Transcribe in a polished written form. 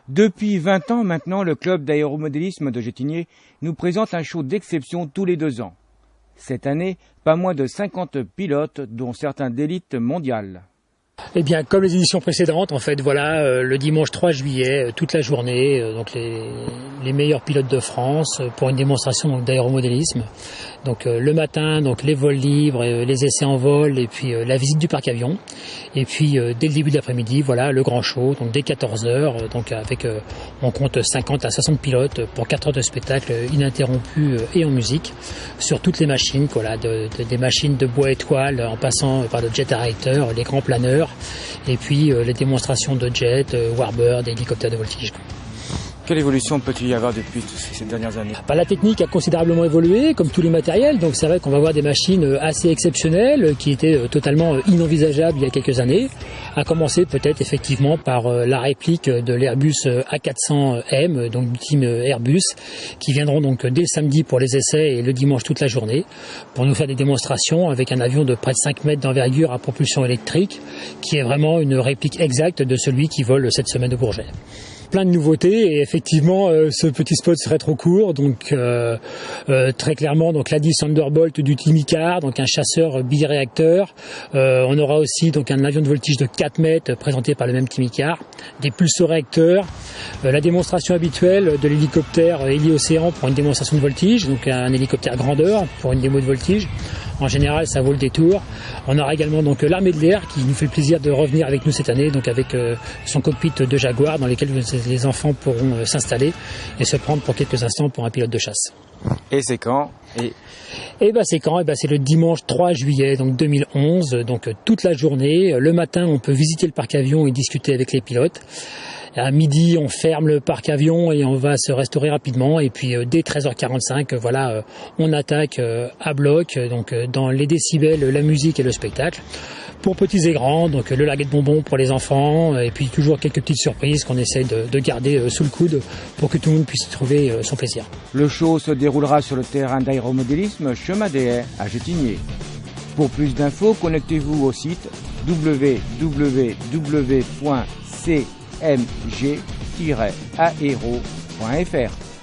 Depuis 20 ans maintenant, le club d'aéromodélisme de Gétigné nous présente un show d'exception tous les 2 ans. Cette année, pas moins de 50 pilotes, dont certains d'élite mondiale. Eh bien, comme les éditions précédentes, en fait, voilà, le dimanche 3 juillet, toute la journée, donc les meilleurs pilotes de France pour une démonstration d'aéromodélisme. Donc le matin, donc les vols libres, les essais en vol et puis la visite du parc avion. Et puis dès le début de l'après-midi, voilà, le grand show, donc dès 14h, donc avec on compte 50 à 60 pilotes pour 4 heures de spectacle ininterrompu et en musique sur toutes les machines, voilà, des machines de bois étoile en passant par le jet arrêteur, les grands planeurs. Et puis les démonstrations de jet, warbird, hélicoptères de voltige. Quelle évolution peut-il y avoir depuis ces dernières années? La technique a considérablement évolué, comme tous les matériels, donc c'est vrai qu'on va avoir des machines assez exceptionnelles qui étaient totalement inenvisageables il y a quelques années, à commencer peut-être effectivement par la réplique de l'Airbus A400M, donc du team Airbus, qui viendront donc dès le samedi pour les essais et le dimanche toute la journée, pour nous faire des démonstrations avec un avion de près de 5 mètres d'envergure à propulsion électrique, qui est vraiment une réplique exacte de celui qui vole cette semaine de Bourget. Plein de nouveautés et effectivement ce petit spot serait trop court, donc très clairement donc l'A10 Thunderbolt du Team Icare, donc un chasseur biréacteur. On aura aussi donc un avion de voltige de 4 mètres présenté par le même Team Icare, des pulsoréacteurs, la démonstration habituelle de l'hélicoptère Héli-Océan pour une démonstration de voltige, donc un hélicoptère grandeur pour une démo de voltige. En général, ça vaut le détour. On aura également donc l'armée de l'air qui nous fait le plaisir de revenir avec nous cette année, donc avec son cockpit de Jaguar dans lequel les enfants pourront s'installer et se prendre pour quelques instants pour un pilote de chasse. Et c'est quand? C'est quand? C'est le dimanche 3 juillet donc 2011, donc toute la journée. Le matin, on peut visiter le parc avion et discuter avec les pilotes. À midi, on ferme le parc avion et on va se restaurer rapidement. Et puis dès 13h45, voilà, on attaque à bloc, donc dans les décibels, la musique et le spectacle. Pour petits et grands, donc le laguet de bonbons pour les enfants, et puis toujours quelques petites surprises qu'on essaie de garder sous le coude pour que tout le monde puisse trouver son plaisir. Le show se déroulera sur le terrain d'aéromodélisme Chemin des Haies à Gétigné. Pour plus d'infos, connectez-vous au site www.cmg-aero.fr.